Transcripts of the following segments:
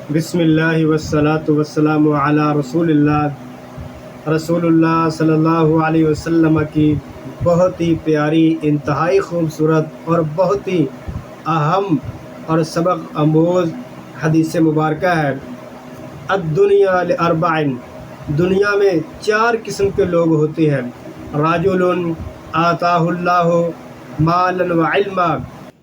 بسم اللہ والصلاة والسلام علی رسول اللہ صلی اللہ علیہ وسلم کی بہت ہی پیاری، انتہائی خوبصورت اور بہت ہی اہم اور سبق آموز حدیث مبارکہ ہے۔ الدنیا لاربع، دنیا میں 4 قسم کے لوگ ہوتے ہیں۔ رجل آتاہ اللہ مالا وعلما،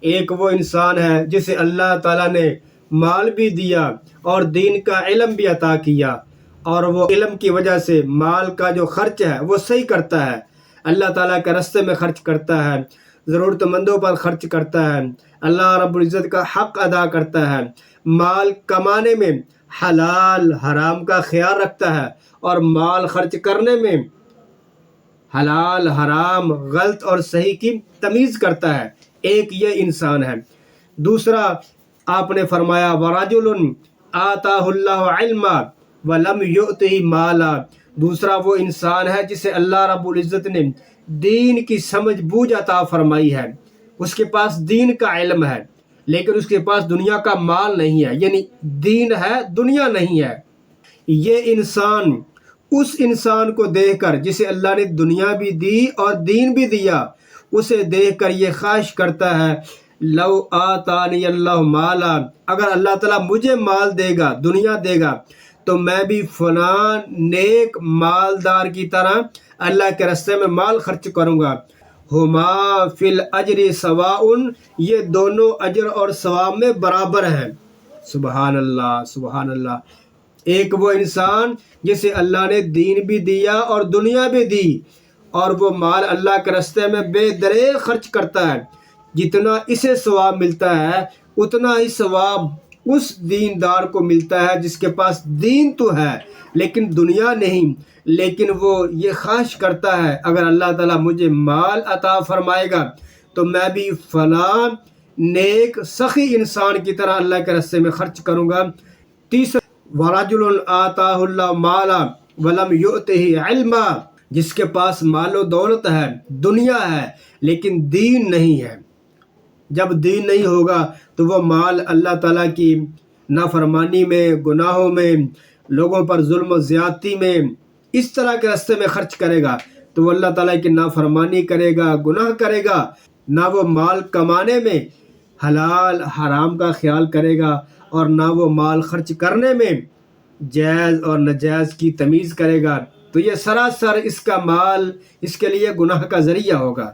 ایک وہ انسان ہے جسے اللہ تعالیٰ نے مال بھی دیا اور دین کا علم بھی عطا کیا، اور وہ علم کی وجہ سے مال کا جو خرچ ہے وہ صحیح کرتا ہے، اللہ تعالیٰ کے راستے میں خرچ کرتا ہے، ضرورت مندوں پر خرچ کرتا ہے، اللہ رب العزت کا حق ادا کرتا ہے، مال کمانے میں حلال حرام کا خیال رکھتا ہے، اور مال خرچ کرنے میں حلال حرام غلط اور صحیح کی تمیز کرتا ہے۔ ایک یہ انسان ہے۔ دوسرا آپ نے فرمایا وَرَجُلٌ آتَاهُ اللَّهُ عِلْمًا وَلَمْ يُؤْتِهِ مَالًا، دوسرا وہ انسان ہے جسے اللہ رب العزت نے دین کی سمجھ بوجھ عطا فرمائی ہے، اس کے پاس دین کا علم ہے لیکن اس کے پاس دنیا کا مال نہیں ہے، یعنی دین ہے دنیا نہیں ہے۔ یہ انسان اس انسان کو دیکھ کر جسے اللہ نے دنیا بھی دی اور دین بھی دیا، اسے دیکھ کر یہ خواہش کرتا ہے لو آتانی اللہ مالا، اگر اللہ تعالیٰ مجھے مال دے گا، دنیا دے گا، تو میں بھی فلاں نیک مالدار کی طرح اللہ کے راستے میں مال خرچ کروں گا۔ ہما فی الاجر سواء، یہ دونوں اجر اور ثواب میں برابر ہیں۔ سبحان اللہ سبحان اللہ۔ ایک وہ انسان جسے اللہ نے دین بھی دیا اور دنیا بھی دی، اور وہ مال اللہ کے راستے میں بے دریغ خرچ کرتا ہے، جتنا اسے ثواب ملتا ہے اتنا ہی ثواب اس دیندار کو ملتا ہے جس کے پاس دین تو ہے لیکن دنیا نہیں، لیکن وہ یہ خواہش کرتا ہے اگر اللہ تعالیٰ مجھے مال عطا فرمائے گا تو میں بھی فلاں نیک سخی انسان کی طرح اللہ کے راستے میں خرچ کروں گا۔ تیسرا وَرَجُلٌ آتَاهُ اللَّهُ مَالًا وَلَمْ يُؤْتِهِ عِلْمًا، جس کے پاس مال و دولت ہے، دنیا ہے لیکن دین نہیں ہے۔ جب دین نہیں ہوگا تو وہ مال اللہ تعالیٰ کی نافرمانی میں، گناہوں میں، لوگوں پر ظلم و زیادتی میں، اس طرح کے راستے میں خرچ کرے گا تو وہ اللہ تعالیٰ کی نافرمانی کرے گا، گناہ کرے گا، نہ وہ مال کمانے میں حلال حرام کا خیال کرے گا اور نہ وہ مال خرچ کرنے میں جائز اور ناجائز کی تمیز کرے گا، تو یہ سراسر اس کا مال اس کے لیے گناہ کا ذریعہ ہوگا۔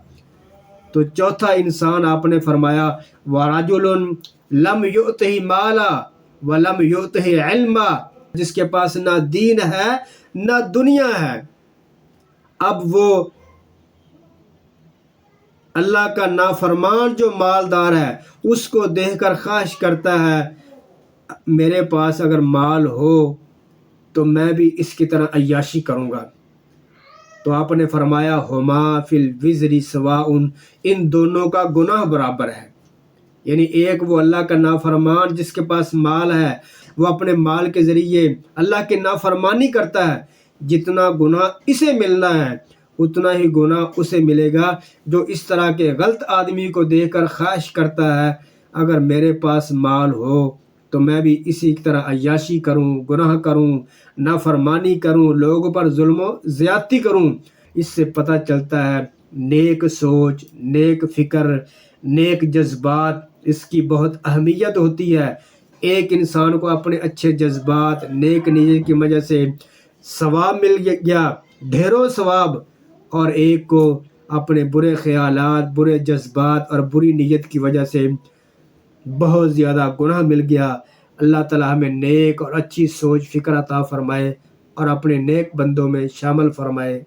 تو چوتھا انسان آپ نے فرمایا وَرَجُلٌ لَمْ يُؤْتِهِ مَالًا وَلَمْ يُؤْتِهِ عِلْمًا، جس کے پاس نہ دین ہے نہ دنیا ہے۔ اب وہ اللہ کا نافرمان جو مالدار ہے اس کو دیکھ کر خواہش کرتا ہے میرے پاس اگر مال ہو تو میں بھی اس کی طرح عیاشی کروں گا۔ تو آپ نے فرمایا ہما فی الوزر سواء، ان دونوں کا گناہ برابر ہے، یعنی ایک وہ اللہ کا نافرمان جس کے پاس مال ہے، وہ اپنے مال کے ذریعے اللہ کی نافرمانی کرتا ہے، جتنا گناہ اسے ملنا ہے اتنا ہی گناہ اسے ملے گا جو اس طرح کے غلط آدمی کو دیکھ کر خواہش کرتا ہے اگر میرے پاس مال ہو تو میں بھی اسی کی طرح عیاشی کروں، گناہ کروں، نافرمانی کروں، لوگوں پر ظلم و زیادتی کروں۔ اس سے پتہ چلتا ہے نیک سوچ، نیک فکر، نیک جذبات، اس کی بہت اہمیت ہوتی ہے۔ ایک انسان کو اپنے اچھے جذبات، نیک نیت کی وجہ سے ثواب مل گیا، ڈھیروں ثواب، اور ایک کو اپنے برے خیالات، برے جذبات اور بری نیت کی وجہ سے بہت زیادہ گناہ مل گیا۔ اللہ تعالیٰ ہمیں نیک اور اچھی سوچ فکر عطا فرمائے اور اپنے نیک بندوں میں شامل فرمائے۔